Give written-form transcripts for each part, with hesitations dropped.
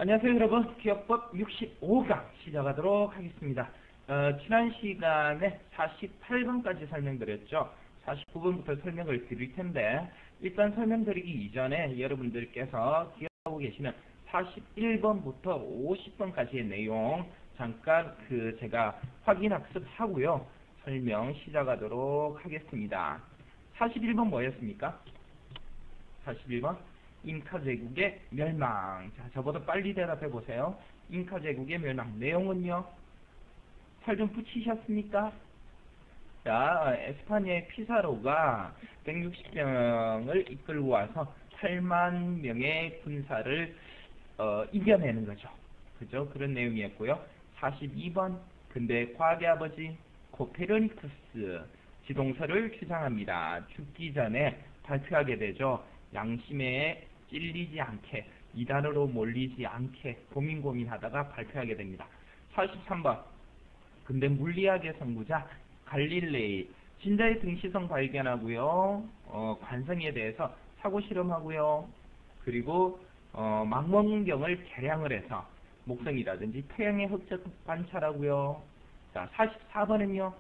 안녕하세요 여러분. 기억법 65강 시작하도록 하겠습니다. 지난 시간에 48번까지 설명드렸죠. 49번부터 설명을 드릴 텐데 일단 설명드리기 이전에 여러분들께서 기억하고 계시는 41번부터 50번까지의 내용 잠깐 제가 확인 학습하고요. 설명 시작하도록 하겠습니다. 41번 뭐였습니까? 41번 잉카 제국의 멸망. 자, 저보다 빨리 대답해 보세요. 잉카 제국의 멸망. 내용은요? 살 좀 붙이셨습니까? 자, 에스파냐의 피사로가 160명을 이끌고 와서 8만 명의 군사를 이겨내는 거죠. 그죠? 그런 내용이었고요. 42번 근대 과학의 아버지 코페르니쿠스 지동설을 주장합니다. 죽기 전에 발표하게 되죠. 양심에 찔리지 않게, 이단으로 몰리지 않게 고민하다가 발표하게 됩니다. 43번 근대 물리학의 선구자 갈릴레이 진자의 등시성 발견하고요. 관성에 대해서 사고 실험하고요. 그리고 망원경을 개량을 해서 목성이라든지 태양의 흑적 관찰하고요. 자, 44번은요.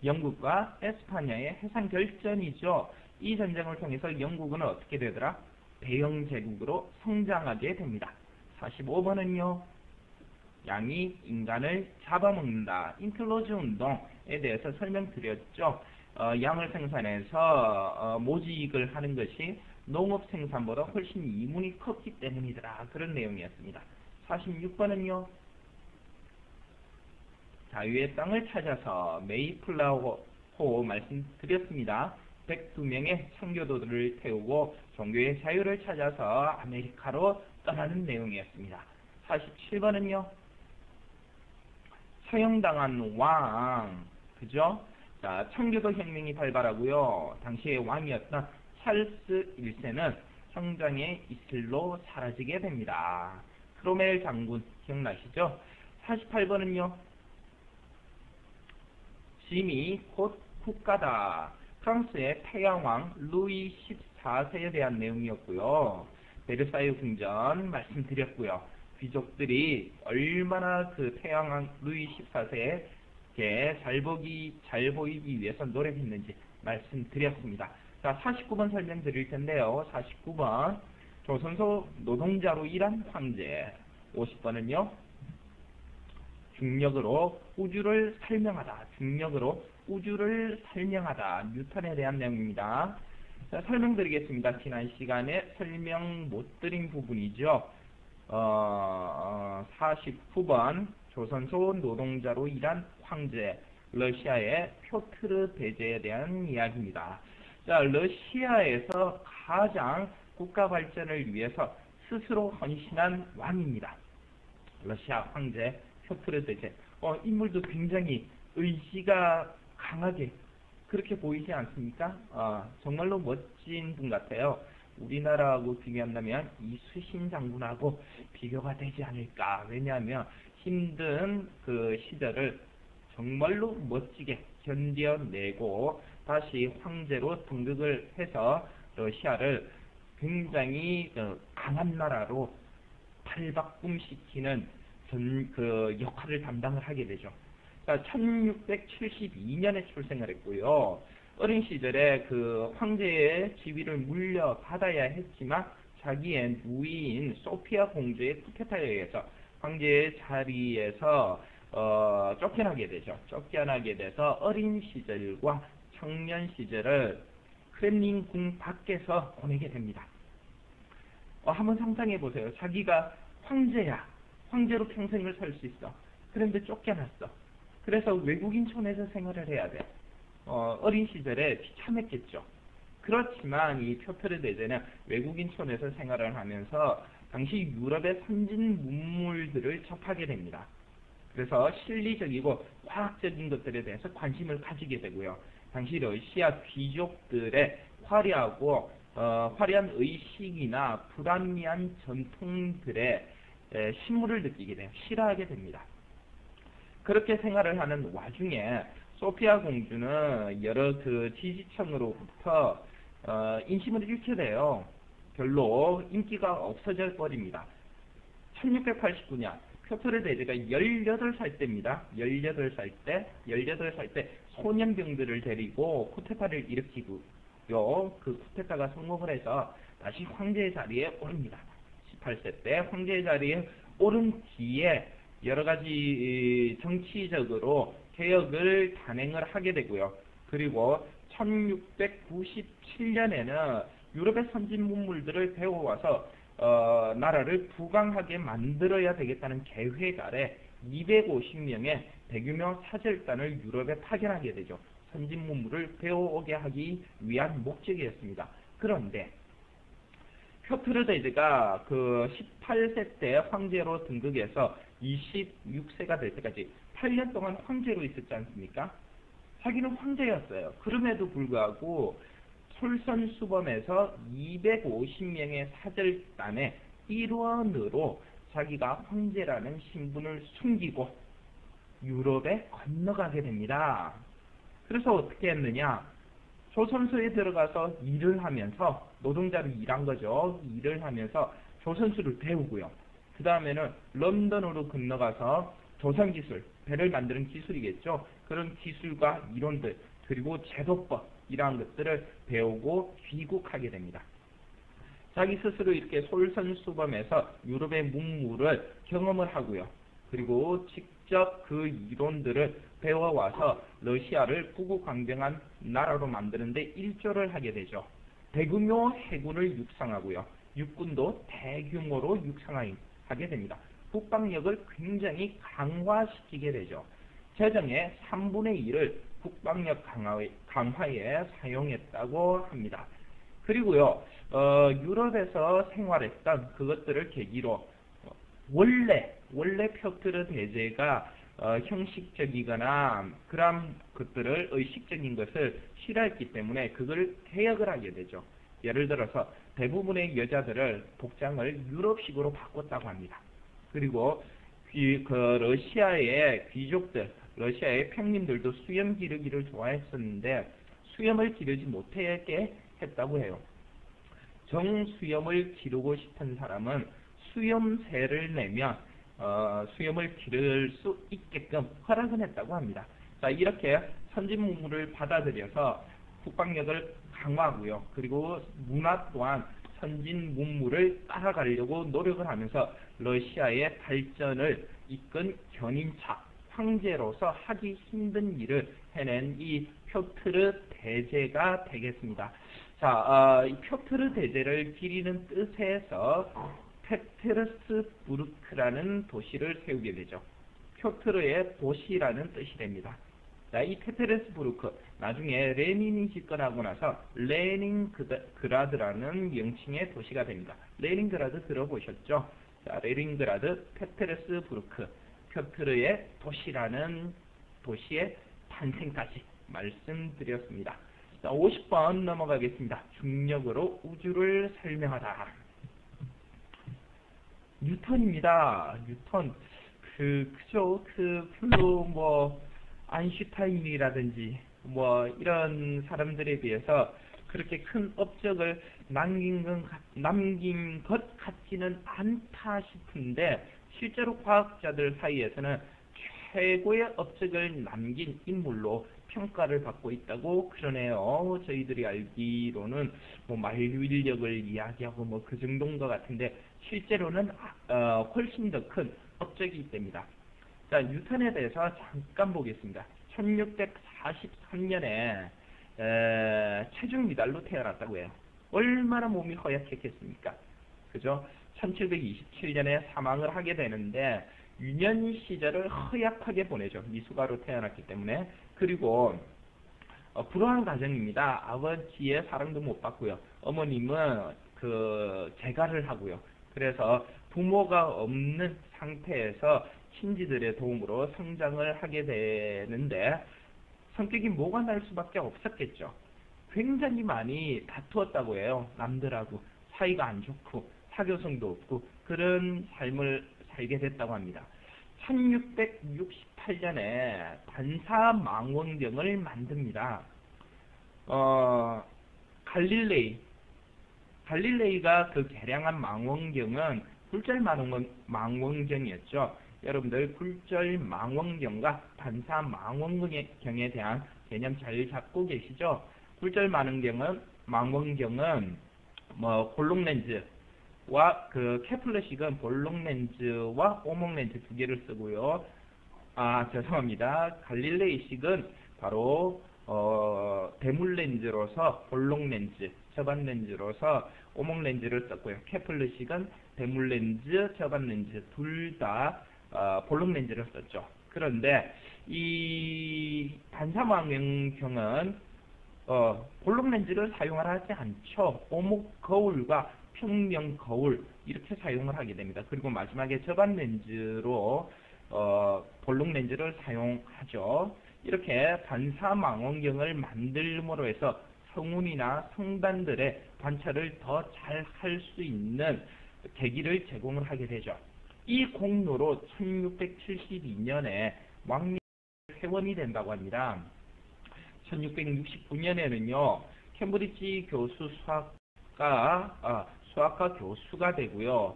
영국과 에스파냐의 해상 결전이죠. 이 전쟁을 통해서 영국은 어떻게 되더라? 대영 제국으로 성장하게 됩니다. 45번은요. 양이 인간을 잡아먹는다. 인클로즈 운동에 대해서 설명드렸죠. 양을 생산해서 모직을 하는 것이 농업 생산보다 훨씬 이문이 컸기 때문이더라. 그런 내용이었습니다. 46번은요. 자유의 땅을 찾아서 메이플라워 말씀드렸습니다. 102명의 청교도들을 태우고 종교의 자유를 찾아서 아메리카로 떠나는 내용이었습니다. 47번은요. 처형당한 왕, 그죠? 자, 청교도 혁명이 발발하고요. 당시의 왕이었던 찰스 1세는 형장의 이슬로 사라지게 됩니다. 크로멜 장군 기억나시죠? 48번은요. 짐이 곧 국가다. 프랑스의 태양왕 루이 14세에 대한 내용이었고요. 베르사유 궁전 말씀드렸고요. 귀족들이 얼마나 그 태양왕 루이 14세에게 잘 보이기 위해서 노력했는지 말씀드렸습니다. 자, 49번 설명드릴 텐데요. 49번 조선소 노동자로 일한 황제. 50번은요. 중력으로 우주를 설명하다. 중력으로 우주를 설명하다. 뉴턴에 대한 내용입니다. 자, 설명드리겠습니다. 지난 시간에 설명 못 드린 부분이죠. 49번 조선소 노동자로 일한 황제. 러시아의 표트르 대제에 대한 이야기입니다. 자, 러시아에서 가장 국가 발전을 위해서 스스로 헌신한 왕입니다. 러시아 황제 표트르 대제. 인물도 굉장히 의지가 강하게 그렇게 보이지 않습니까? 정말로 멋진 분 같아요. 우리나라하고 비교한다면 이수신 장군하고 비교가 되지 않을까. 왜냐하면 힘든 그 시절을 정말로 멋지게 견뎌내고 다시 황제로 등극을 해서 러시아를 굉장히 강한 나라로 탈바꿈시키는 그 역할을 담당을 하게 되죠. 1672년에 출생을 했고요. 어린 시절에 그 황제의 지위를 물려받아야 했지만 자기의 누이인 소피아 공주의 쿠데타에 의해서 황제의 자리에서 쫓겨나게 되죠. 쫓겨나게 돼서 어린 시절과 청년 시절을 크렘린 궁 밖에서 보내게 됩니다. 한번 상상해 보세요. 자기가 황제야. 황제로 평생을 살 수 있어. 그런데 쫓겨났어. 그래서 외국인촌에서 생활을 해야 돼. 어린 시절에 비참했겠죠. 그렇지만 이 표트르 대제는 외국인촌에서 생활을 하면서 당시 유럽의 선진 문물들을 접하게 됩니다. 그래서 실리적이고 과학적인 것들에 대해서 관심을 가지게 되고요. 당시 러시아 귀족들의 화려한 의식이나 불합리한 전통들의 신물을 느끼게 돼요. 싫어하게 됩니다. 그렇게 생활을 하는 와중에 소피아 공주는 여러 그 지지층으로부터 인심을 잃게 돼요. 별로 인기가 없어져 버립니다. 1689년 표트르 대제가 18살 때입니다. 18살 때 소년병들을 데리고 쿠데타를 일으키고요. 그 쿠데타가 성공을 해서 다시 황제의 자리에 오릅니다. 18세 때 황제의 자리에 오른 뒤에 여러 가지 정치적으로 개혁을 단행을 하게 되고요. 그리고 1697년에는 유럽의 선진 문물들을 배워와서 나라를 부강하게 만들어야 되겠다는 계획 아래 250명의 대규모 사절단을 유럽에 파견하게 되죠. 선진 문물을 배워오게 하기 위한 목적이었습니다. 그런데 표트르 대제가 그 18세 때 황제로 등극해서 26세가 될 때까지 8년 동안 황제로 있었지 않습니까? 자기는 황제였어요. 그럼에도 불구하고 솔선수범에서 250명의 사절단의 일원으로 자기가 황제라는 신분을 숨기고 유럽에 건너가게 됩니다. 그래서 어떻게 했느냐? 조선소에 들어가서 일을 하면서 노동자로 일한 거죠. 일을 하면서 조선수를 배우고요. 그 다음에는 런던으로 건너가서 조선기술, 배를 만드는 기술이겠죠. 그런 기술과 이론들 그리고 제도법 이러한 것들을 배우고 귀국하게 됩니다. 자기 스스로 이렇게 솔선수범해서 유럽의 문물을 경험을 하고요. 그리고 직접 그 이론들을 배워와서 러시아를 부국강병한 나라로 만드는데 일조를 하게 되죠. 대규모 해군을 육성하고요. 육군도 대규모로 육성하게 됩니다. 국방력을 굉장히 강화시키게 되죠. 재정의 3분의 1을 국방력 강화에 사용했다고 합니다. 그리고요, 유럽에서 생활했던 그것들을 계기로 원래 표트르 대제가 형식적이거나 그런 것들을 의식적인 것을 싫어했기 때문에 그걸 개혁을 하게 되죠. 예를 들어서 대부분의 여자들을 복장을 유럽식으로 바꿨다고 합니다. 그리고 그 러시아의 귀족들, 러시아의 평민들도 수염 기르기를 좋아했었는데 수염을 기르지 못하게 했다고 해요. 정수염을 기르고 싶은 사람은 수염세를 내면 수염을 기를 수 있게끔 허락을 했다고 합니다. 자, 이렇게 선진 문물을 받아들여서 국방력을 강화하고요. 그리고 문화 또한 선진 문물을 따라가려고 노력을 하면서 러시아의 발전을 이끈 견인차, 황제로서 하기 힘든 일을 해낸 이 표트르 대제가 되겠습니다. 자, 이 표트르 대제를 기리는 뜻에서 페테르스부르크라는 도시를 세우게 되죠. 표트르의 도시라는 뜻이 됩니다. 자, 이 페테르스부르크, 나중에 레닌이 집권하고 나서 레닌그라드라는 명칭의 도시가 됩니다. 레닌그라드 들어보셨죠? 자, 레닌그라드, 페테르스부르크, 표트르의 도시라는 도시의 탄생까지 말씀드렸습니다. 자, 50번 넘어가겠습니다. 중력으로 우주를 설명하다. 뉴턴입니다. 뉴턴. 별로 아인슈타인이라든지 이런 사람들에 비해서 그렇게 큰 업적을 남긴 것 같지는 않다 싶은데 실제로 과학자들 사이에서는 최고의 업적을 남긴 인물로 평가를 받고 있다고 그러네요. 저희들이 알기로는 만류인력을 이야기하고 그 정도인 것 같은데 실제로는 훨씬 더 큰 업적이 있답니다. 자, 뉴턴에 대해서 잠깐 보겠습니다. 1643년에 체중 미달로 태어났다고 해요. 얼마나 몸이 허약했겠습니까? 그죠? 1727년에 사망을 하게 되는데 유년 시절을 허약하게 보내죠. 미숙아로 태어났기 때문에. 그리고 불우한 가정입니다. 아버지의 사랑도 못 받고요. 어머님은 재가를 하고요. 그래서 부모가 없는 상태에서 친지들의 도움으로 성장을 하게 되는데 성격이 모가 날 수밖에 없었겠죠. 굉장히 많이 다투었다고 해요. 남들하고 사이가 안 좋고 사교성도 없고 그런 삶을 살게 됐다고 합니다. 1668년에 반사망원경을 만듭니다. 갈릴레이 갈릴레이가 그 개량한 망원경은 굴절망원경이었죠. 여러분들 굴절망원경과 반사망원경에 대한 개념 잘 잡고 계시죠? 굴절망원경은 볼록 렌즈와 그 케플러식은 볼록 렌즈와 오목 렌즈 두 개를 쓰고요. 죄송합니다. 갈릴레이식은 바로 대물 렌즈로서 볼록 렌즈, 저반 렌즈로서 오목 렌즈를 썼고요. 케플러식은 대물 렌즈, 저반 렌즈 둘 다 볼록 렌즈를 썼죠. 그런데 이 반사망원경은 볼록 렌즈를 사용을 하지 않죠. 오목 거울과 평면 거울 이렇게 사용을 하게 됩니다. 그리고 마지막에 저반 렌즈로 볼록 렌즈를 사용하죠. 이렇게 반사망원경을 만들므로 해서 성운이나 성단들의 관찰을 더 잘 할 수 있는 계기를 제공을 하게 되죠. 이 공로로 1672년에 왕립 회원이 된다고 합니다. 1669년에는요 캠브리지 교수 수학과 교수가 되고요.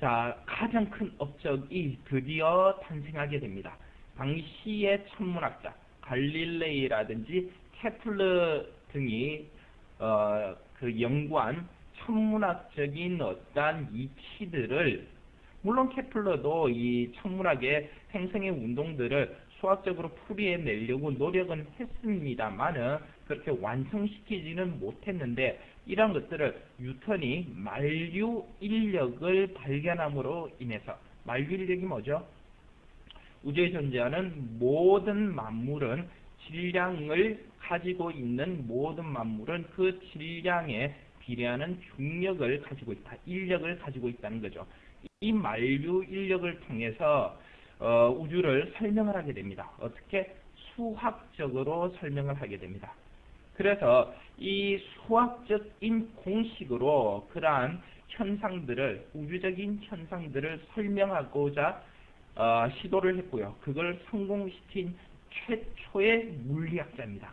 자, 가장 큰 업적이 드디어 탄생하게 됩니다. 당시의 천문학자 갈릴레이라든지 케플러 등이 그 연구한 천문학적인 어떠한 이치들을, 물론 케플러도 이 천문학의 행성의 운동들을 수학적으로 풀이해내려고 노력은 했습니다만은 그렇게 완성시키지는 못했는데, 이러한 것들을 뉴턴이 만류 인력을 발견함으로 인해서, 만류 인력이 뭐죠? 우주에 존재하는 모든 만물은 질량을 가지고 있는 모든 만물은 그 질량에 비례하는 중력을 가지고 있다, 인력을 가지고 있다는 거죠. 이 만류 인력을 통해서 우주를 설명을 하게 됩니다. 어떻게? 수학적으로 설명을 하게 됩니다. 그래서 이 수학적인 공식으로 그러한 현상들을, 우주적인 현상들을 설명하고자 시도를 했고요. 그걸 성공시킨 최초의 물리학자입니다.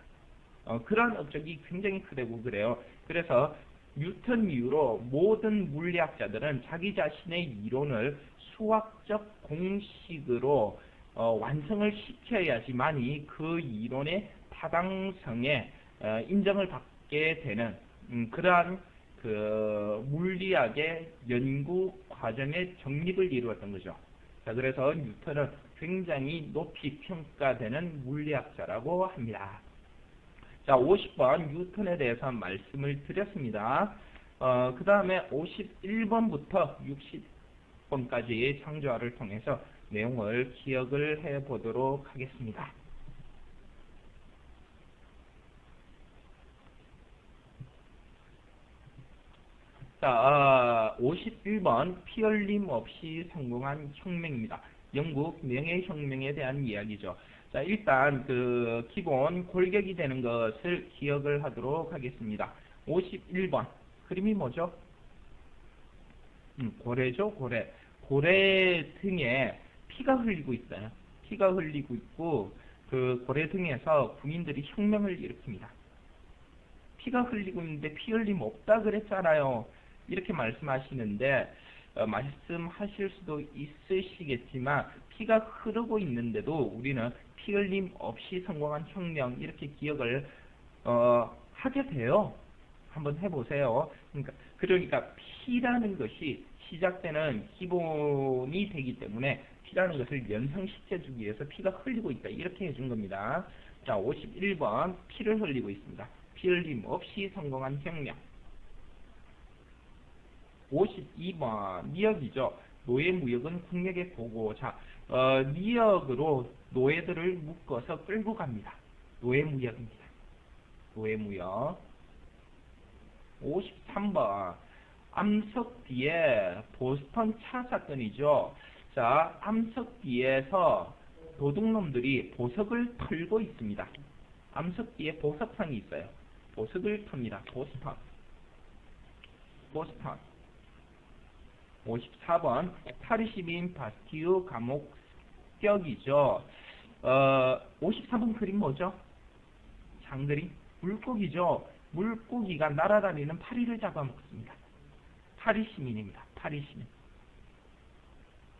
그러한 업적이 굉장히 크다고 그래요. 그래서 뉴턴 이후로 모든 물리학자들은 자기 자신의 이론을 수학적 공식으로 완성을 시켜야지만이 그 이론의 타당성에 인정을 받게 되는 그러한 그 물리학의 연구 과정의 정립을 이루었던 거죠. 자, 그래서 뉴턴은 굉장히 높이 평가되는 물리학자라고 합니다. 자, 50번 뉴턴에 대해서 말씀을 드렸습니다. 그 다음에 51번부터 60번까지 창조화를 통해서 내용을 기억을 해 보도록 하겠습니다. 자, 51번 피흘림 없이 성공한 혁명입니다. 영국 명예혁명에 대한 이야기죠. 자, 일단 그 기본 골격이 되는 것을 기억을 하도록 하겠습니다. 51번 그림이 뭐죠? 고래죠, 고래. 고래 등에 피가 흘리고 있어요. 피가 흘리고 있고 그 고래 등에서 군인들이 혁명을 일으킵니다. 피가 흘리고 있는데 피 흘림 없다 그랬잖아요. 이렇게 말씀하시는데 말씀하실 수도 있으시겠지만 피가 흐르고 있는데도 우리는 피 흘림 없이 성공한 혁명 이렇게 기억을 하게 돼요. 한번 해보세요. 그러니까 피라는 것이 시작되는 기본이 되기 때문에 피라는 것을 연상시켜주기 위해서 피가 흘리고 있다 이렇게 해준 겁니다. 자, 51번 피를 흘리고 있습니다. 피 흘림 없이 성공한 혁명. 52번 니역이죠. 노예무역은 국력의 보고. 자, 니역으로 노예들을 묶어서 끌고 갑니다. 노예무역입니다. 노예무역. 53번 암석 뒤에 보스턴 차 사건이죠. 자, 암석 뒤에서 도둑놈들이 보석을 털고 있습니다. 암석 뒤에 보석상이 있어요. 보석을 텁니다. 보스턴. 54번 파리시민 바스티유 감옥 습격이죠. 53번 그림 뭐죠? 장들이 물고기죠. 물고기가 날아다니는 파리를 잡아먹습니다. 파리 시민입니다. 파리 시민.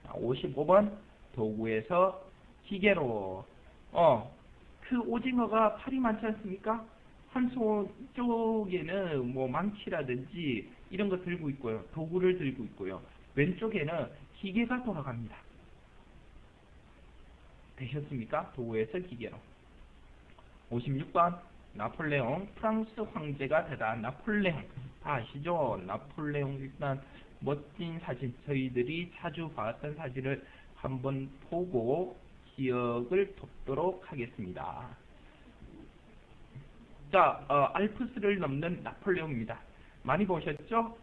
55번 도구에서 기계로 그 오징어가 팔이 많지 않습니까? 한 손 쪽에는 뭐 망치라든지 이런 거 들고 있고요. 도구를 들고 있고요. 왼쪽에는 기계가 돌아갑니다. 되셨습니까? 도구에서 기계로. 56번 나폴레옹 프랑스 황제가 되다. 나폴레옹 다 아시죠? 나폴레옹 일단 멋진 사진, 저희들이 자주 봤던 사진을 한번 보고 기억을 돕도록 하겠습니다. 자, 알프스를 넘는 나폴레옹입니다. 많이 보셨죠?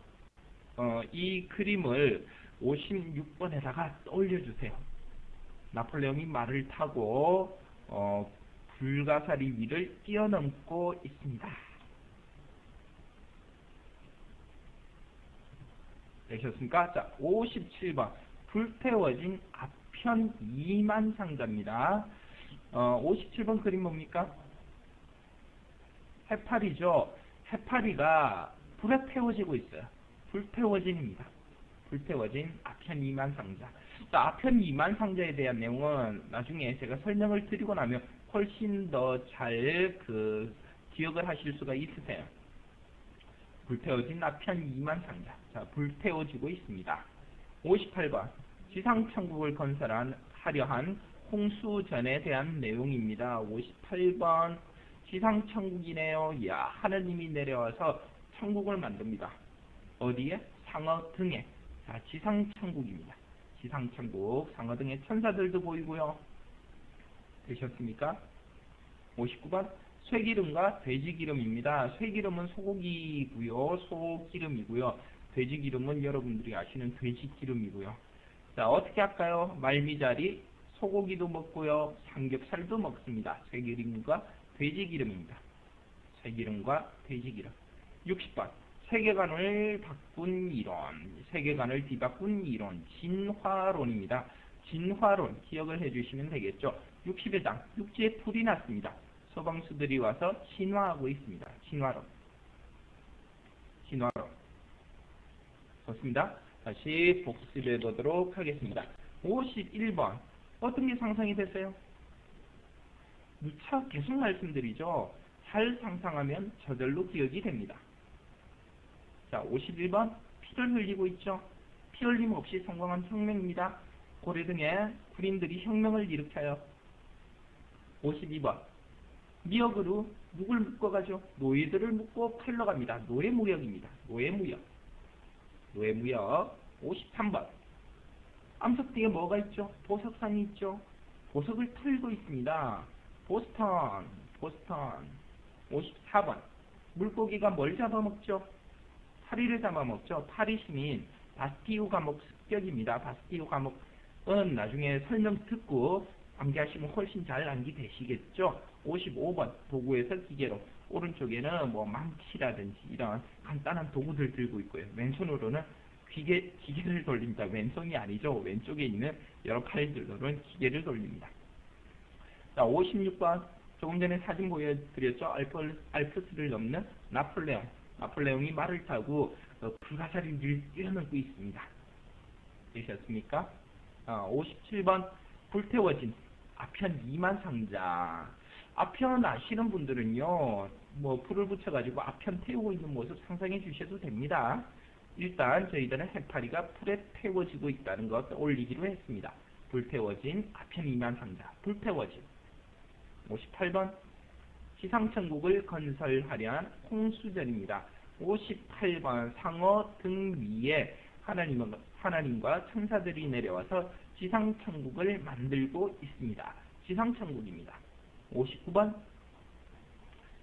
이 그림을 56번에다가 떠올려주세요. 나폴레옹이 말을 타고 불가사리 위를 뛰어넘고 있습니다. 되셨습니까? 자, 57번 불태워진 아편 2만 상자입니다. 57번 그림 뭡니까? 해파리죠. 해파리가 불에 태워지고 있어요. 불태워진입니다. 불태워진 아편 2만 상자. 자, 아편 2만 상자에 대한 내용은 나중에 제가 설명을 드리고 나면 훨씬 더 잘 기억을 하실 수가 있으세요. 불태워진 아편 2만 상자. 자, 불태워지고 있습니다. 58번 지상천국을 건설하려 한 홍수전에 대한 내용입니다. 58번 지상천국이네요. 야, 하느님이 내려와서 천국을 만듭니다. 어디에? 상어 등에. 자, 지상천국입니다. 지상천국, 상어 등의 천사들도 보이고요. 되셨습니까? 59번 쇠기름과 돼지기름입니다. 쇠기름은 소고기고요. 소기름이고요. 돼지기름은 여러분들이 아시는 돼지기름이고요. 자, 어떻게 할까요? 말미잘이 소고기도 먹고요. 삼겹살도 먹습니다. 쇠기름과 돼지기름입니다. 쇠기름과 돼지기름. 60번 세계관을 바꾼 이론, 세계관을 뒤바꾼 이론, 진화론입니다. 진화론 기억을 해주시면 되겠죠. 61장 육지에 불이 났습니다. 서방수들이 와서 진화하고 있습니다. 진화론. 진화론. 좋습니다. 다시 복습해 보도록 하겠습니다. 51번 어떤 게 상상이 됐어요? 누차 계속 말씀드리죠. 잘 상상하면 저절로 기억이 됩니다. 자, 51번 피를 흘리고 있죠. 피 흘림 없이 성공한 혁명입니다. 고려 등의 군인들이 혁명을 일으켜요. 52번 미역으로 누굴 묶어가죠? 노예들을 묶고 팔러 갑니다. 노예무역입니다. 노예무역. 노예무역. 53번 암석 뒤에 뭐가 있죠? 보석상이 있죠. 보석을 털고 있습니다. 보스턴. 54번 물고기가 뭘 잡아먹죠? 파리를 잡아먹죠. 파리 시민 바스티유 감옥 습격입니다. 바스티유 감옥은 나중에 설명 듣고 암기하시면 훨씬 잘 암기되시겠죠. 55번 도구에서 기계로. 오른쪽에는 뭐 망치라든지 이런 간단한 도구들 들고 있고요. 왼손으로는 기계를 돌립니다. 왼손이 아니죠. 왼쪽에 있는 여러 팔들로는 기계를 돌립니다. 자, 56번 조금 전에 사진 보여드렸죠. 알프스를 넘는 나폴레옹. 나폴레옹이 말을 타고 불가사리를 뛰어넘고 있습니다. 되셨습니까? 57번 불태워진 아편 2만 상자. 아편 아시는 분들은요, 뭐 불을 붙여가지고 아편 태우고 있는 모습 상상해 주셔도 됩니다. 일단 저희들은 해파리가 불에 태워지고 있다는 것 올리기로 했습니다. 불태워진 아편 2만 상자. 불태워진. 58번 지상천국을 건설하려한 홍수전입니다. 58번 상어 등 위에 하나님과 천사들이 내려와서 지상천국을 만들고 있습니다. 지상천국입니다. 59번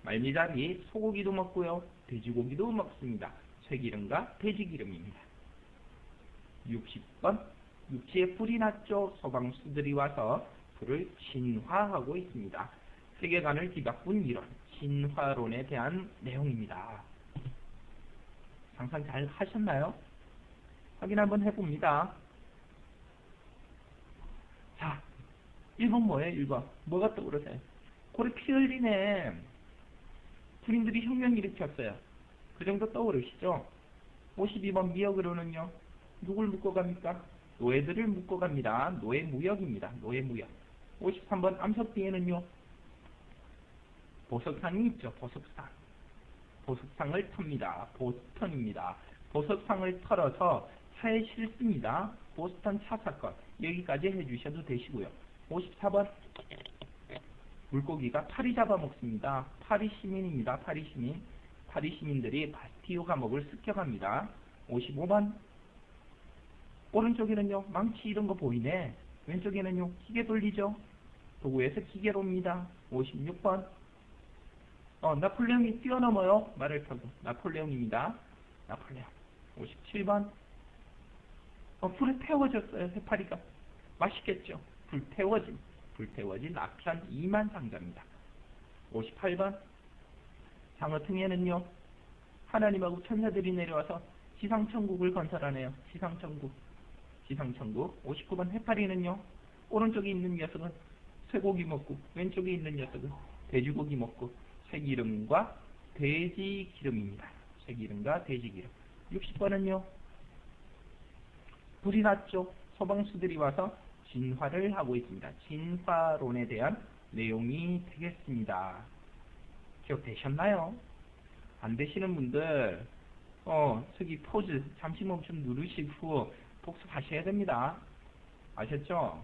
말미잘이 소고기도 먹고요. 돼지고기도 먹습니다. 쇠기름과 돼지기름입니다. 60번 육지에 불이 났죠. 소방수들이 와서 불을 진화하고 있습니다. 세계관을 뒤바꾼 이론, 진화론에 대한 내용입니다. 상상 잘 하셨나요? 확인 한번 해봅니다. 자, 1번 뭐예요? 1번. 뭐가 떠오르세요? 고래 피 흘리네. 군인들이 혁명 일으켰어요. 그 정도 떠오르시죠? 52번 미역으로는요. 누굴 묶어갑니까? 노예들을 묶어갑니다. 노예무역입니다. 노예무역. 53번 암석비에는요. 보석상이 있죠. 보석상. 보석상을 텁니다. 보스턴입니다. 보석상을 털어서 차에 실습니다. 보스턴 차 사건. 여기까지 해주셔도 되시고요. 54번 물고기가 파리 잡아먹습니다. 파리 시민입니다. 파리 시민. 파리 시민들이 바스티유 감옥을 습격합니다. 55번 오른쪽에는요. 망치 이런 거 보이네. 왼쪽에는요. 기계 돌리죠. 도구에서 기계로입니다. 56번 나폴레옹이 뛰어넘어요. 말을 타고. 나폴레옹입니다. 나폴레옹. 57번 불에 태워졌어요. 해파리가. 맛있겠죠. 불태워진 아편 2만 상자입니다. 58번 장어등에는요. 하나님하고 천사들이 내려와서 지상천국을 건설하네요. 지상천국. 59번 해파리는요. 오른쪽에 있는 녀석은 쇠고기 먹고 왼쪽에 있는 녀석은 돼지고기 먹고 쇠기름과 돼지기름입니다. 쇠기름과 돼지기름. 60번은요. 불이 났죠. 소방수들이 와서 진화를 하고 있습니다. 진화론에 대한 내용이 되겠습니다. 기억되셨나요? 안 되시는 분들 저기 포즈 잠시 멈춤 누르시고 복습하셔야 됩니다. 아셨죠?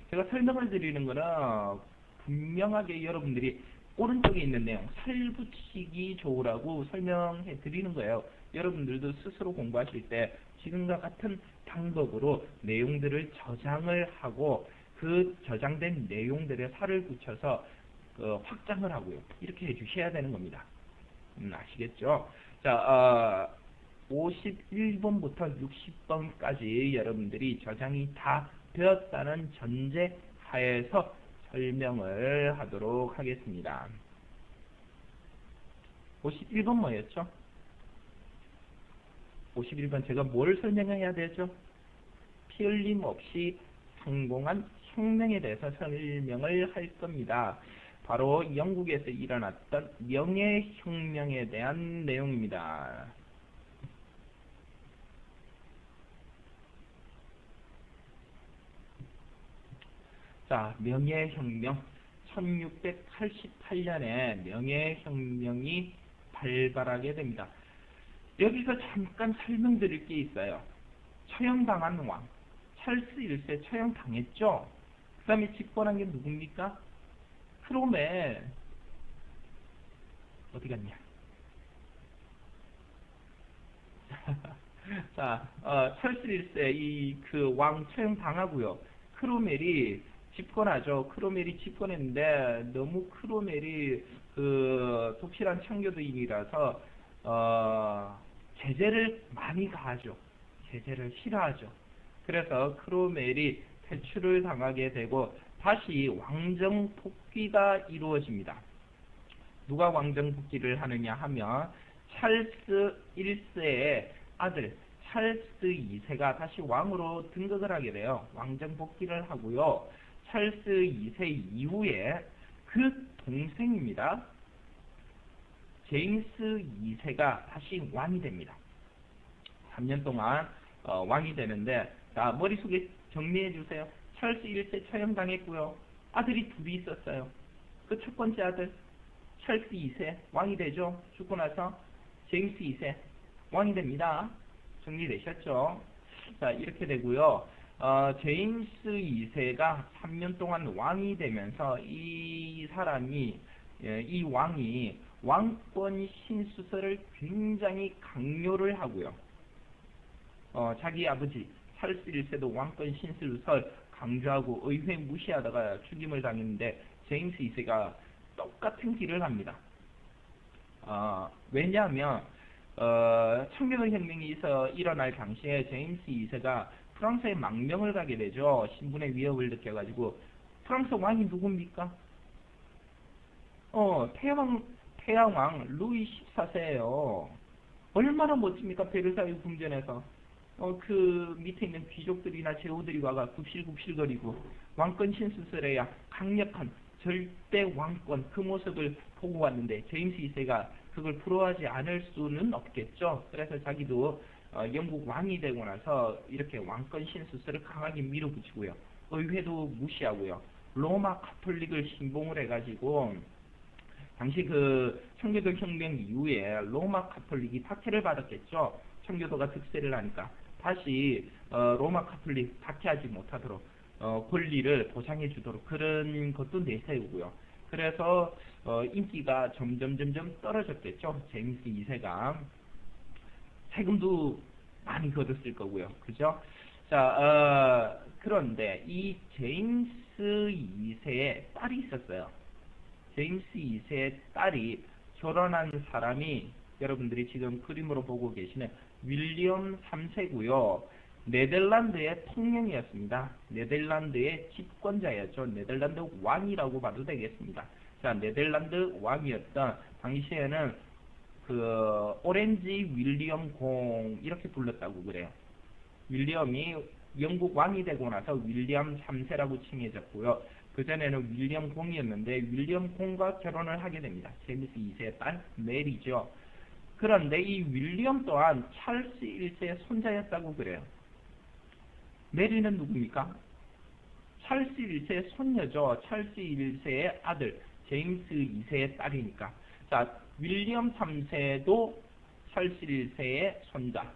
제가 설명을 드리는 거는 분명하게 여러분들이 오른쪽에 있는 내용 살 붙이기 좋으라고 설명해 드리는 거예요. 여러분들도 스스로 공부하실 때 지금과 같은 방법으로 내용들을 저장을 하고 그 저장된 내용들에 살을 붙여서 확장을 하고요. 이렇게 해주셔야 되는 겁니다. 아시겠죠? 자, 51번부터 60번까지 여러분들이 저장이 다 되었다는 전제 하에서 설명을 하도록 하겠습니다. 51번 뭐였죠? 51번 제가 뭘 설명해야 되죠? 피 흘림 없이 성공한 혁명에 대해서 설명을 할 겁니다. 바로 영국에서 일어났던 명예혁명에 대한 내용입니다. 자, 명예혁명. 1688년에 명예혁명이 발발하게 됩니다. 여기서 잠깐 설명드릴 게 있어요. 처형당한 왕. 찰스 1세 처형당했죠? 그 다음에 집권한 게 누굽니까? 크롬웰. 어디 갔냐? 자, 찰스 1세 그 왕 처형당하고요. 크롬웰이 집권하죠. 크롬웰이 집권했는데 너무 크롬웰이 그 독실한 창조주의라서 제재를 많이 가하죠. 제재를 싫어하죠. 그래서 크롬웰이 퇴출을 당하게 되고 다시 왕정 복귀가 이루어집니다. 누가 왕정 복귀를 하느냐 하면 찰스 1세의 아들 찰스 2세가 다시 왕으로 등극을 하게 돼요. 왕정 복귀를 하고요. 찰스 2세 이후에 그 동생입니다. 제임스 2세가 다시 왕이 됩니다. 3년 동안 왕이 되는데, 자, 머릿속에 정리해 주세요. 찰스 1세 처형당했고요. 아들이 둘이 있었어요. 그 첫 번째 아들 찰스 2세 왕이 되죠. 죽고 나서 제임스 2세 왕이 됩니다. 정리되셨죠? 자, 이렇게 되고요. 제임스 2세가 3년 동안 왕이 되면서 이 왕이 왕권 신수설을 굉장히 강요를 하고요. 자기 아버지 찰스 1세도 왕권 신수설 강조하고 의회 무시하다가 죽임을 당했는데 제임스 2세가 똑같은 길을 합니다. 왜냐하면 청교도혁명이 일어날 당시에 제임스 2세가 프랑스에 망명을 가게 되죠. 신분의 위협을 느껴가지고. 프랑스 왕이 누굽니까? 태양왕 루이 14세예요. 얼마나 멋집니까? 베르사유 궁전에서 그 밑에 있는 귀족들이나 제후들이 와가 굽실굽실거리고 왕권 신수설에야 강력한 절대 왕권 그 모습을 보고 왔는데 제임스 2세가 그걸 부러워하지 않을 수는 없겠죠. 그래서 자기도 영국 왕이 되고 나서 이렇게 왕권 신수설을 강하게 밀어붙이고요. 의회도 무시하고요. 로마 카톨릭을 신봉을 해가지고 당시 그 청교도 혁명 이후에 로마 카톨릭이 박해를 받았겠죠. 청교도가 득세를 하니까 다시 로마 카톨릭 박해하지 못하도록 권리를 보장해 주도록 그런 것도 내세우고요. 그래서 인기가 점점 떨어졌겠죠. 제임스 2세가 세금도 많이 걷었을 거고요. 그죠? 자, 그런데 이 제임스 2세의 딸이 있었어요. 제임스 2세의 딸이 결혼한 사람이 여러분들이 지금 그림으로 보고 계시는 윌리엄 3세고요. 네덜란드의 통령이었습니다. 네덜란드의 집권자였죠. 네덜란드 왕이라고 봐도 되겠습니다. 자, 네덜란드 왕이었던 당시에는 그 오렌지 윌리엄 공 이렇게 불렀다고 그래요. 윌리엄이 영국 왕이 되고 나서 윌리엄 3세라고 칭해졌고요. 그전에는 윌리엄 공이었는데 윌리엄 공과 결혼을 하게 됩니다. 제임스 2세의 딸 메리죠. 그런데 이 윌리엄 또한 찰스 1세의 손자였다고 그래요. 메리는 누굽니까? 찰스 1세의 손녀죠. 찰스 1세의 아들, 제임스 2세의 딸이니까. 자, 윌리엄 3세도 찰스 1세의 손자,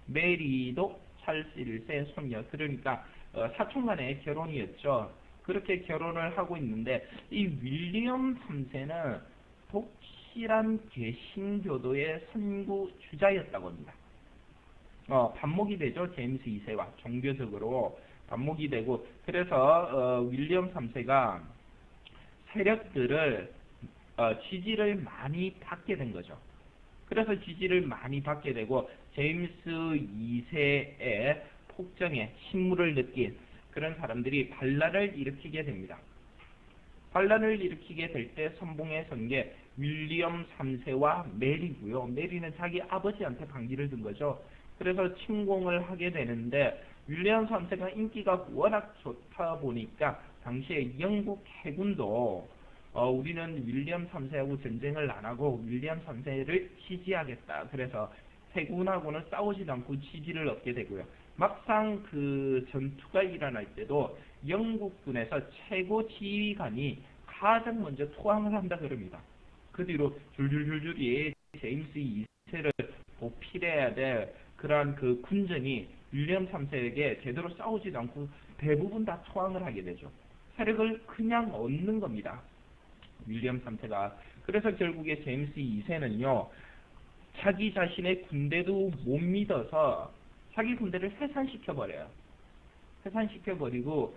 메리도 찰스 1세의 손녀. 그러니까 사촌 간의 결혼이었죠. 그렇게 결혼을 하고 있는데 이 윌리엄 3세는 독실한 개신교도의 선구주자였다고 합니다. 반목이 되죠. 제임스 2세와 종교적으로 반목이 되고, 그래서 윌리엄 3세가 세력들을 지지를 많이 받게 된 거죠. 그래서 지지를 많이 받게 되고 제임스 2세의 폭정에 식물을 느낀 그런 사람들이 반란을 일으키게 됩니다. 반란을 일으키게 될 때 선봉에 선 게 윌리엄 3세와 메리고요. 메리는 자기 아버지한테 반기를 든 거죠. 그래서 침공을 하게 되는데 윌리엄 3세가 인기가 워낙 좋다 보니까 당시에 영국 해군도 우리는 윌리엄 3세하고 전쟁을 안 하고 윌리엄 3세를 지지하겠다. 그래서 해군하고는 싸우지도 않고 지지를 얻게 되고요. 막상 그 전투가 일어날 때도 영국군에서 최고 지휘관이 가장 먼저 투항을 한다 그럽니다. 그 뒤로 줄줄줄줄이 제임스 2세를 보필해야 될 그러한 그 군전이 윌리엄 3세에게 제대로 싸우지도 않고 대부분 다 투항을 하게 되죠. 세력을 그냥 얻는 겁니다. 윌리엄 3세가. 그래서 결국에 제임스 2세는요. 자기 자신의 군대도 못 믿어서 자기 군대를 해산시켜버려요. 해산시켜버리고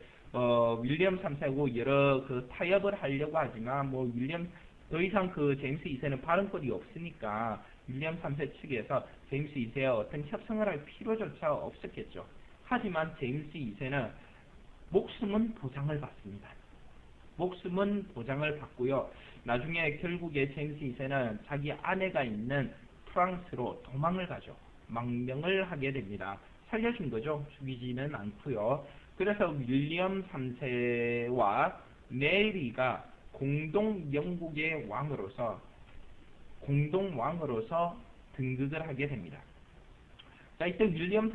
윌리엄 3세하고 여러 그 타협을 하려고 하지만 윌리엄 더 이상 그 제임스 2세는 발언권이 없으니까 윌리엄 3세 측에서 제임스 2세와 어떤 협상을 할 필요조차 없었겠죠. 하지만 제임스 2세는 목숨은 보장을 받습니다. 목숨은 보장을 받고요. 나중에 결국에 제임스 2세는 자기 아내가 있는 프랑스로 도망을 가죠. 망명을 하게 됩니다. 살려준 거죠. 죽이지는 않고요. 그래서 윌리엄 3세와 메리가 공동 영국의 왕으로서 등극을 하게 됩니다. 자, 이때 윌리엄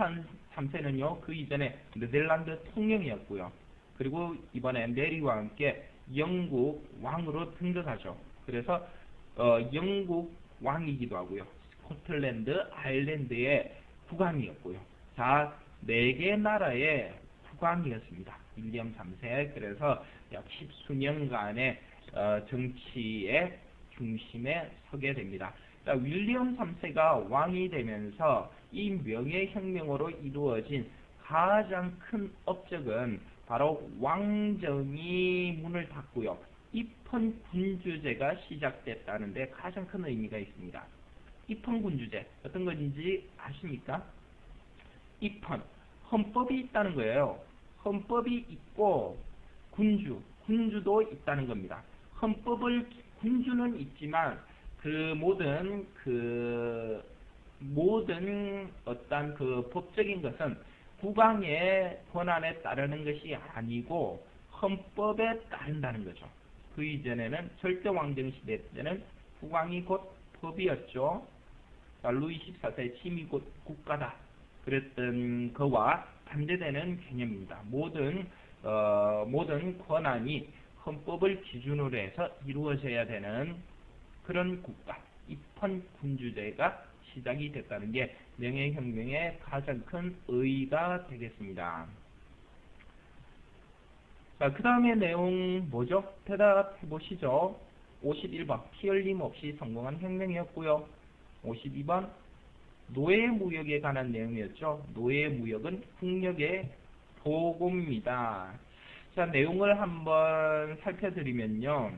3세는요, 그 이전에 네덜란드 통령이었고요. 그리고 이번에 메리와 함께 영국 왕으로 등극하죠. 그래서 영국 왕이기도 하고요. 스코틀랜드, 아일랜드의 국왕이었고요. 자, 4개 나라의 국왕이었습니다. 윌리엄 3세. 그래서 약 10수년간의 정치의 중심에 서게 됩니다. 자, 윌리엄 3세가 왕이 되면서 이 명예혁명으로 이루어진 가장 큰 업적은 바로 왕정이 문을 닫고요. 입헌군주제가 시작됐다는 데 가장 큰 의미가 있습니다. 입헌군주제, 어떤 건지 아십니까? 입헌, 헌법이 있다는 거예요. 헌법이 있고 군주도 있다는 겁니다. 군주는 있지만 모든 어떤 그 법적인 것은 국왕의 권한에 따르는 것이 아니고 헌법에 따른다는 거죠. 그 이전에는 절대왕정 시대 때는 국왕이 곧 법이었죠. 자, 루이 14세 침이 곧 국가다 그랬던 거와 반대되는 개념입니다. 모든 권한이 헌법을 기준으로 해서 이루어져야 되는 그런 국가, 입헌 군주제가 시작이 됐다는 게 명예혁명의 가장 큰 의의가 되겠습니다. 자, 그 다음에 내용 뭐죠? 대답해 보시죠. 51번 피흘림 없이 성공한 혁명이었고요. 52번 노예무역에 관한 내용이었죠. 노예무역은 국력의 보고입니다. 자, 내용을 한번 살펴드리면요.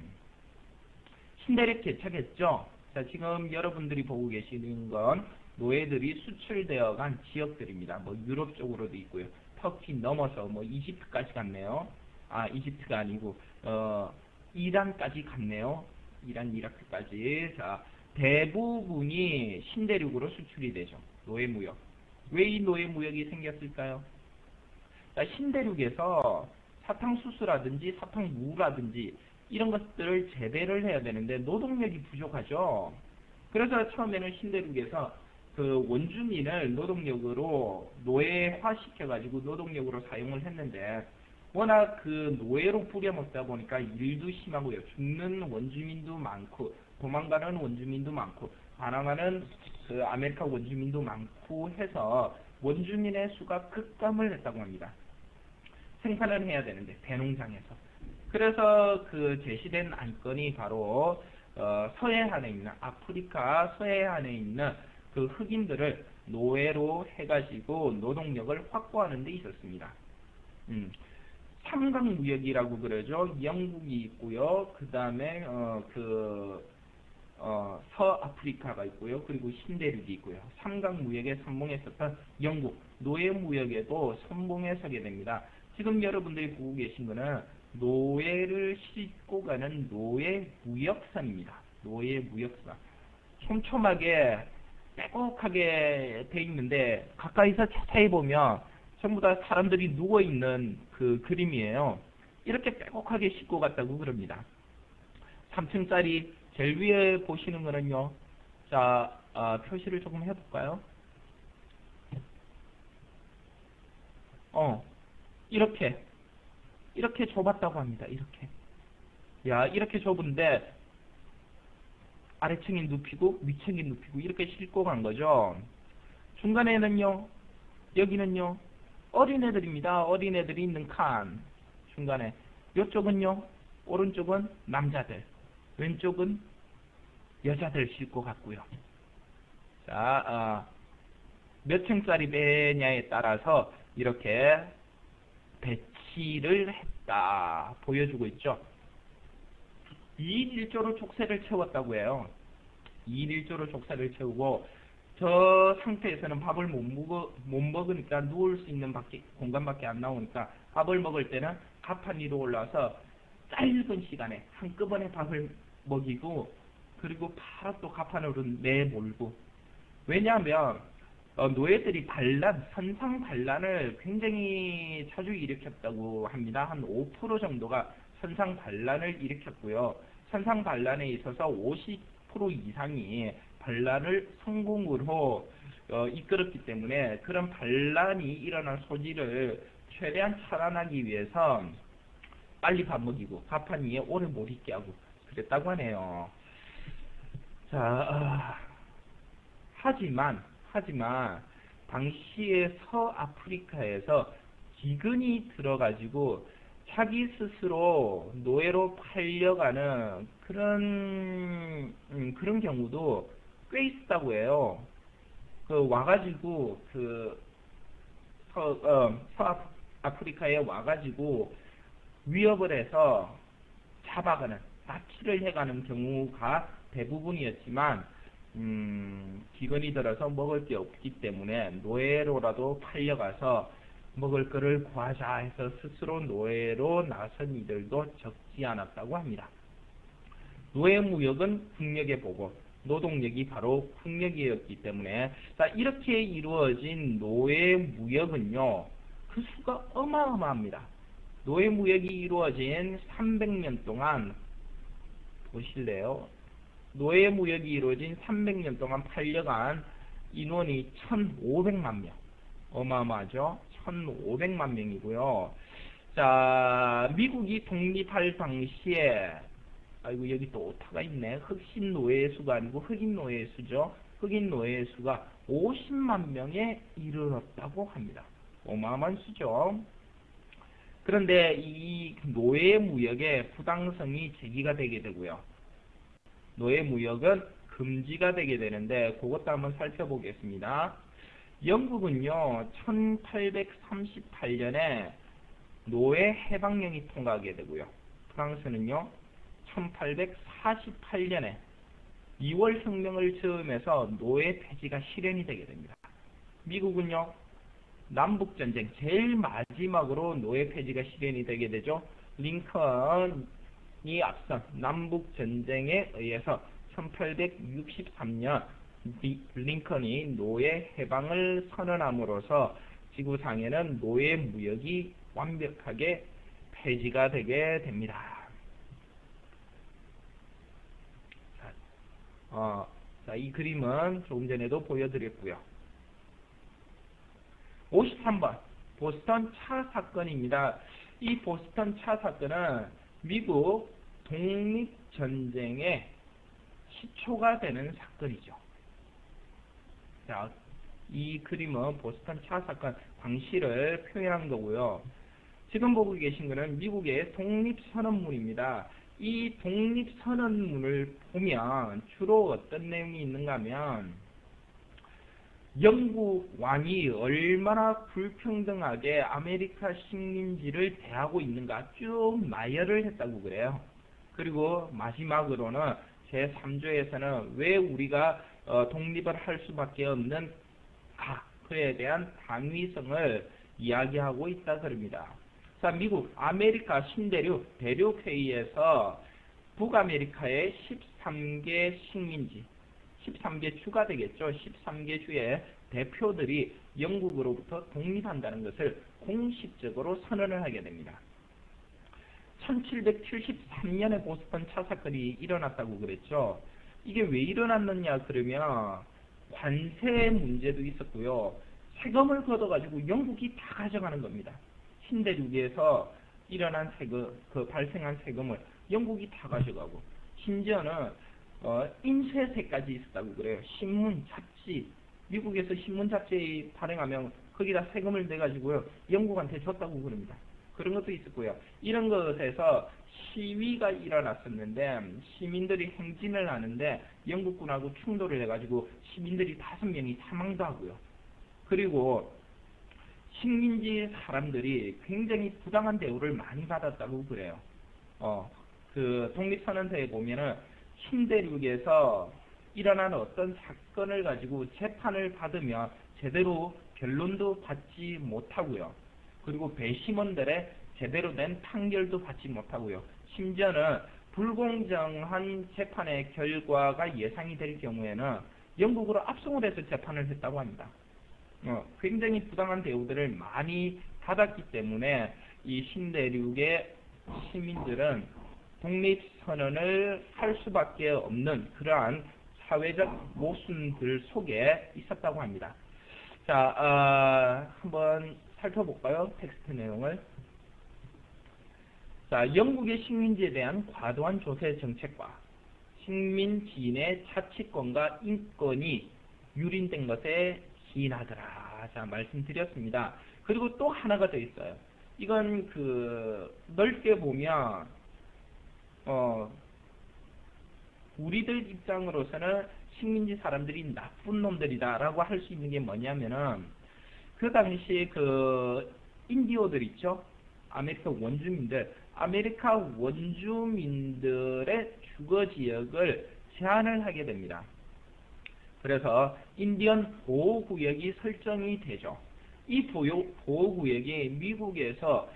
신대륙 개척했죠. 자, 지금 여러분들이 보고 계시는 건 노예들이 수출되어 간 지역들입니다. 뭐 유럽 쪽으로도 있고요. 터키 넘어서 뭐 이집트까지 갔네요. 아, 이집트가 아니고 이란까지 갔네요. 이란, 이라크까지. 자, 대부분이 신대륙으로 수출이 되죠. 노예무역. 왜 이 노예무역이 생겼을까요? 자, 신대륙에서 사탕수수라든지 사탕무라든지 이런 것들을 재배를 해야 되는데 노동력이 부족하죠. 그래서 처음에는 신대륙에서 그 원주민을 노동력으로 노예화 시켜가지고 노동력으로 사용을 했는데 워낙 그 노예로 부려먹다 보니까 일도 심하고요. 죽는 원주민도 많고 도망가는 원주민도 많고 반항하는 그 아메리카 원주민도 많고 해서 원주민의 수가 급감을 했다고 합니다. 생산을 해야 되는데 대농장에서. 그래서 그 제시된 안건이 바로 서해안에 있는 아프리카 서해안에 있는 그 흑인들을 노예로 해가지고 노동력을 확보하는 데 있었습니다. 삼각무역이라고 그러죠. 영국이 있고요. 그 다음에 서아프리카가 있고요. 그리고 신대륙이 있고요. 삼각무역에 선봉했었던 영국 노예무역에도 선봉에 서게 됩니다. 지금 여러분들이 보고 계신 거는 노예를 싣고 가는 노예무역선입니다. 노예무역선. 촘촘하게 빼곡하게 돼 있는데 가까이서 자세히 보면 전부 다 사람들이 누워있는 그 그림이에요. 이렇게 빼곡하게 싣고 갔다고 그럽니다. 3층짜리 제일 위에 보시는 거는요. 자, 표시를 조금 해볼까요? 이렇게 좁았다고 합니다. 이렇게. 야, 이렇게 좁은데 아래층이 눕히고 위층이 눕히고 이렇게 싣고 간 거죠. 중간에는요. 여기는요. 어린애들입니다. 어린애들이 있는 칸. 중간에. 이쪽은요. 오른쪽은 남자들. 왼쪽은 여자들 싣고 갔고요. 자, 몇 층짜리 배냐에 따라서 이렇게 배치를 했다. 보여주고 있죠. 2일 1조로 족쇄를 채웠다고 해요. 2일 1조로 족쇄를 채우고 저 상태에서는 밥을 못 먹으니까 누울 수 있는 공간밖에 안 나오니까 밥을 먹을 때는 가판 위로 올라서 짧은 시간에 한꺼번에 밥을 먹이고 그리고 바로 또 가판으로 내몰고 왜냐하면 노예들이 선상 반란을 굉장히 자주 일으켰다고 합니다. 한 5% 정도가 선상 반란을 일으켰고요. 선상 반란에 있어서 50% 이상이 반란을 성공으로 이끌었기 때문에 그런 반란이 일어난 소지를 최대한 차단하기 위해서 빨리 밥 먹이고 가판 위에 오래 못 있게 하고 그랬다고 하네요. 자, 하지만 당시에 서아프리카에서 기근이 들어가지고 자기 스스로 노예로 팔려가는 그런 경우도 꽤 있었다고 해요. 와가지고 서아프리카에 와가지고 위협을 해서 잡아가는 납치를 해가는 경우가 대부분이었지만 기근이 들어서 먹을 게 없기 때문에 노예로라도 팔려가서 먹을 거를 구하자 해서 스스로 노예로 나선 이들도 적지 않았다고 합니다. 노예무역은 국력의 보고 노동력이 바로 국력이었기 때문에 자, 이렇게 이루어진 노예무역은요. 그 수가 어마어마합니다. 노예무역이 이루어진 300년 동안 보실래요? 노예 무역이 이루어진 300년 동안 팔려간 인원이 1,500만 명. 어마어마하죠? 1,500만 명이고요. 자, 미국이 독립할 당시에, 아이고, 여기 또 오타가 있네. 흑신 노예의 수가 아니고 흑인 노예의 수죠. 흑인 노예의 수가 50만 명에 이르렀다고 합니다. 어마어마한 수죠. 그런데 이 노예 무역의 부당성이 제기가 되게 되고요. 노예 무역은 금지가 되게 되는데 그것도 한번 살펴보겠습니다. 영국은요, 1838년에 노예 해방령이 통과하게 되고요. 프랑스는요, 1848년에 2월 혁명을 즈음해서 노예 폐지가 실현이 되게 됩니다. 미국은요, 남북전쟁 제일 마지막으로 노예 폐지가 실현이 되게 되죠. 링컨이 앞선 남북전쟁에 의해서 1863년 링컨이 노예 해방을 선언함으로써 지구상에는 노예 무역이 완벽하게 폐지가 되게 됩니다. 자, 이 그림은 조금 전에도 보여드렸고요. 53번 보스턴 차 사건입니다. 이 보스턴 차 사건은 미국 독립전쟁의 시초가 되는 사건이죠. 자, 이 그림은 보스턴 차 사건 당시를 표현한 거고요. 지금 보고 계신 것은 미국의 독립선언문입니다. 이 독립선언문을 보면 주로 어떤 내용이 있는가 하면 영국 왕이 얼마나 불평등하게 아메리카 식민지를 대하고 있는가 쭉 나열을 했다고 그래요. 그리고 마지막으로는 제3조에서는 왜 우리가 독립을 할 수밖에 없는 그에 대한 당위성을 이야기하고 있다 그럽니다. 자, 미국 아메리카 신대륙 대륙회의에서 북아메리카의 13개 식민지 13개 주가 되겠죠. 13개 주의 대표들이 영국으로부터 독립한다는 것을 공식적으로 선언을 하게 됩니다. 1773년에 보스턴 차 사건이 일어났다고 그랬죠. 이게 왜 일어났느냐 그러면 관세 문제도 있었고요. 세금을 걷어가지고 영국이 다 가져가는 겁니다. 신대륙에서 일어난 세금, 발생한 세금을 영국이 다 가져가고 심지어는 인쇄세까지 있었다고 그래요. 신문, 잡지, 미국에서 신문, 잡지 발행하면 거기다 세금을 내가지고요. 영국한테 줬다고 그럽니다. 그런 것도 있었고요. 이런 것에서 시위가 일어났었는데 시민들이 행진을 하는데 영국군하고 충돌을 해가지고 시민들이 5명이 사망도 하고요. 그리고 식민지 사람들이 굉장히 부당한 대우를 많이 받았다고 그래요. 그 독립선언서에 보면은 신대륙에서 일어난 어떤 사건을 가지고 재판을 받으면 제대로 결론도 받지 못하고요. 그리고 배심원들의 제대로 된 판결도 받지 못하고요. 심지어는 불공정한 재판의 결과가 예상이 될 경우에는 영국으로 압송을 해서 재판을 했다고 합니다. 굉장히 부당한 대우들을 많이 받았기 때문에 이 신대륙의 시민들은 독립선언을 할 수밖에 없는 그러한 사회적 모순들 속에 있었다고 합니다. 자, 한번 살펴볼까요? 텍스트 내용을. 자, 영국의 식민지에 대한 과도한 조세 정책과 식민지인의 자치권과 인권이 유린된 것에 기인하더라. 자, 말씀드렸습니다. 그리고 또 하나가 더 있어요. 이건 넓게 보면 우리들 입장으로서는 식민지 사람들이 나쁜 놈들이다라고 할 수 있는 게 뭐냐면은 그 당시에 인디오들 있죠? 아메리카 원주민들, 아메리카 원주민들의 주거 지역을 제한을 하게 됩니다. 그래서 인디언 보호구역이 설정이 되죠. 이 보호구역이 미국에서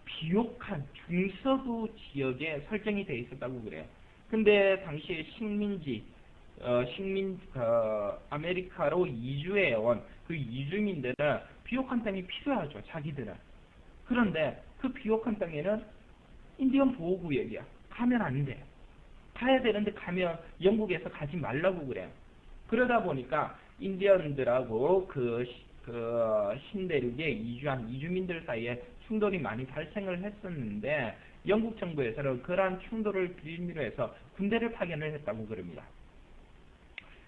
비옥한 중서부 지역에 설정이 되어 있었다고 그래요. 근데 당시에 아메리카로 이주해온 그 이주민들은 비옥한 땅이 필요하죠, 자기들은. 그런데 그 비옥한 땅에는 인디언 보호구역이야. 가면 안 돼. 가야 되는데 가면 영국에서 가지 말라고 그래요. 그러다 보니까 인디언들하고 그 신대륙에 이주한 이주민들 사이에 충돌이 많이 발생을 했었는데 영국 정부에서는 그러한 충돌을 빌미로 해서 군대를 파견을 했다고 그럽니다.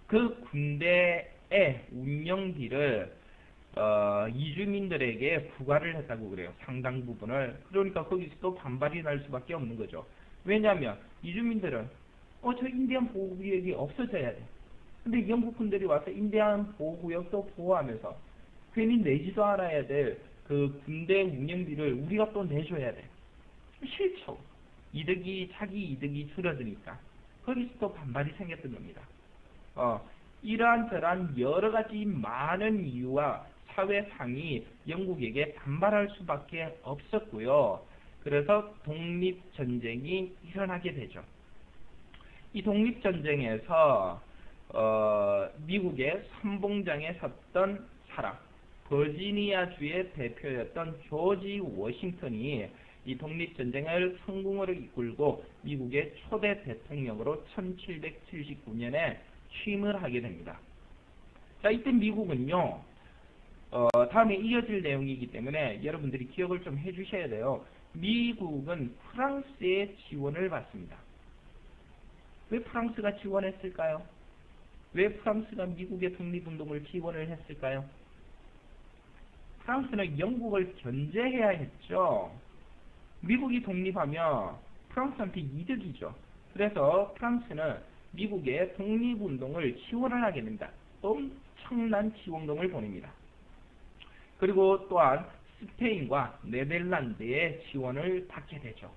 그 군대의 운영비를 이주민들에게 부과를 했다고 그래요. 상당 부분을. 그러니까 거기서 또 반발이 날 수밖에 없는 거죠. 왜냐하면 이주민들은 저 인디안 보호구역이 없어져야 돼. 근데 영국 군들이 와서 인디안 보호구역도 보호하면서 괜히 내지도 않아야 될 그 군대 운영비를 우리가 또 내줘야 돼. 싫죠. 자기 이득이 줄어드니까. 거기서 또 반발이 생겼던 겁니다. 이러한 저러한 여러 가지 많은 이유와 사회상이 영국에게 반발할 수밖에 없었고요. 그래서 독립전쟁이 일어나게 되죠. 이 독립전쟁에서 미국의 선봉장에 섰던 사람, 버지니아주의 대표였던 조지 워싱턴이 이 독립전쟁을 성공으로 이끌고 미국의 초대 대통령으로 1779년에 취임을 하게 됩니다. 자, 이때 미국은요, 다음에 이어질 내용이기 때문에 여러분들이 기억을 좀 해주셔야 돼요. 미국은 프랑스의 지원을 받습니다. 왜 프랑스가 지원했을까요? 왜 프랑스가 미국의 독립운동을 지원을 했을까요? 프랑스는 영국을 견제해야 했죠. 미국이 독립하면 프랑스한테 이득이죠. 그래서 프랑스는 미국의 독립운동을 지원을 하게 됩니다. 엄청난 지원금을 보냅니다. 그리고 또한 스페인과 네덜란드의 지원을 받게 되죠.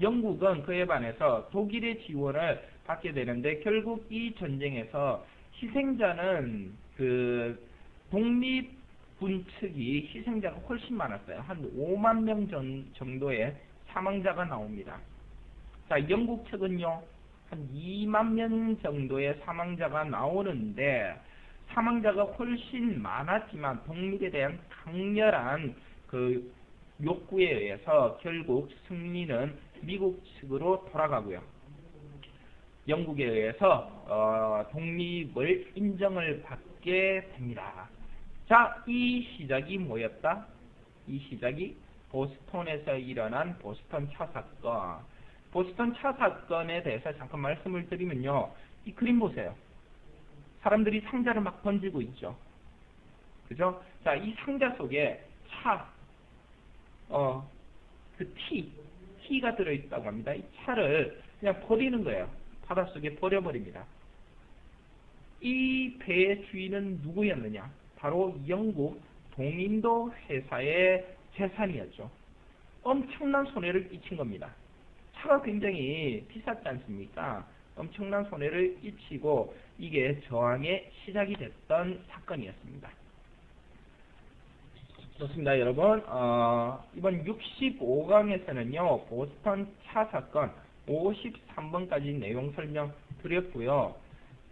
영국은 그에 반해서 독일의 지원을 받게 되는데 결국 이 전쟁에서 희생자는 그 독립군 측이 희생자가 훨씬 많았어요. 한 5만 명 정도의 사망자가 나옵니다. 자, 영국 측은요, 한 2만 명 정도의 사망자가 나오는데 사망자가 훨씬 많았지만 독립에 대한 강렬한 그 욕구에 의해서 결국 승리는 미국 측으로 돌아가고요. 영국에 의해서 독립을 인정을 받게 됩니다. 자, 이 시작이 뭐였다? 이 시작이 보스턴에서 일어난 보스턴 차 사건. 보스턴 차 사건에 대해서 잠깐 말씀을 드리면요. 이 그림 보세요. 사람들이 상자를 막 던지고 있죠. 그죠? 자, 이 상자 속에 티가 들어있다고 합니다. 이 차를 그냥 버리는 거예요. 바닷속에 버려버립니다. 이 배의 주인은 누구였느냐? 바로 영국 동인도 회사의 재산이었죠. 엄청난 손해를 끼친 겁니다. 차가 굉장히 비쌌지 않습니까? 엄청난 손해를 끼치고 이게 저항의 시작이 됐던 사건이었습니다. 좋습니다, 여러분. 이번 65강에서는요, 보스턴 차 사건 53번까지 내용 설명 드렸고요.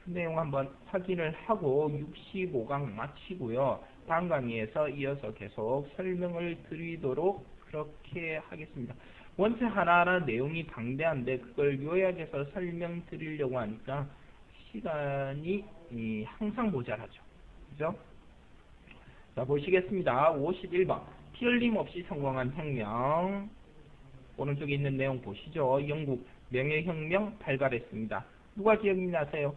그 내용 한번 확인을 하고 65강 마치고요. 다음 강의에서 이어서 계속 설명을 드리도록 그렇게 하겠습니다. 원체 하나하나 내용이 방대한데 그걸 요약해서 설명드리려고 하니까 시간이 항상 모자라죠. 그죠? 자, 보시겠습니다. 51번. 피 흘림 없이 성공한 혁명. 오른쪽에 있는 내용 보시죠. 영국 명예혁명 발발했습니다. 누가 기억이 나세요?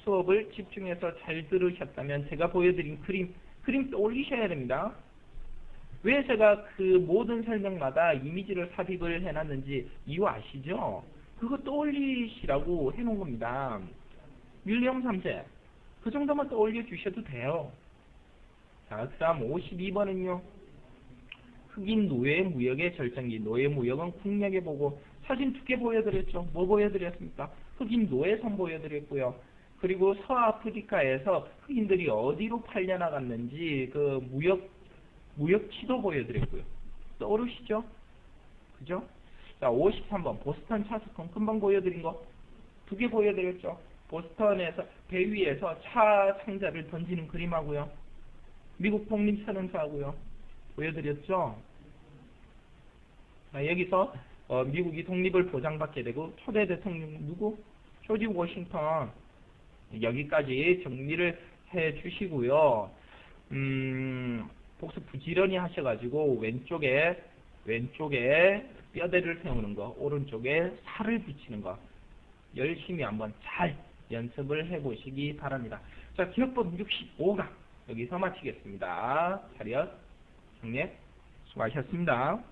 수업을 집중해서 잘 들으셨다면 제가 보여드린 그림 떠올리셔야 됩니다. 왜 제가 그 모든 설명마다 이미지를 삽입을 해놨는지 이유 아시죠? 그거 떠올리시라고 해놓은 겁니다. 윌리엄 3세. 그 정도만 떠올려 주셔도 돼요. 자, 그 다음 52번은요. 흑인 노예 무역의 절정기. 노예 무역은 국력에 보고 사진 2개 보여드렸죠. 뭐 보여드렸습니까? 흑인 노예선 보여드렸고요. 그리고 서아프리카에서 흑인들이 어디로 팔려나갔는지 그 무역지도 보여드렸고요. 떠오르시죠? 그죠? 자, 53번 보스턴 차 사건 금방 보여드린 거 2개 보여드렸죠. 보스턴에서 배 위에서 차 상자를 던지는 그림하고요. 미국 독립선언서하고요. 보여드렸죠? 자, 여기서 미국이 독립을 보장받게 되고 초대 대통령 누구? 조지 워싱턴. 여기까지 정리를 해 주시고요. 복습 부지런히 하셔가지고 왼쪽에 뼈대를 세우는 거, 오른쪽에 살을 붙이는 거 열심히 한번 잘 연습을 해보시기 바랍니다. 자, 기억법 65강 여기서 마치겠습니다. 차렷, 정례, 수고하셨습니다.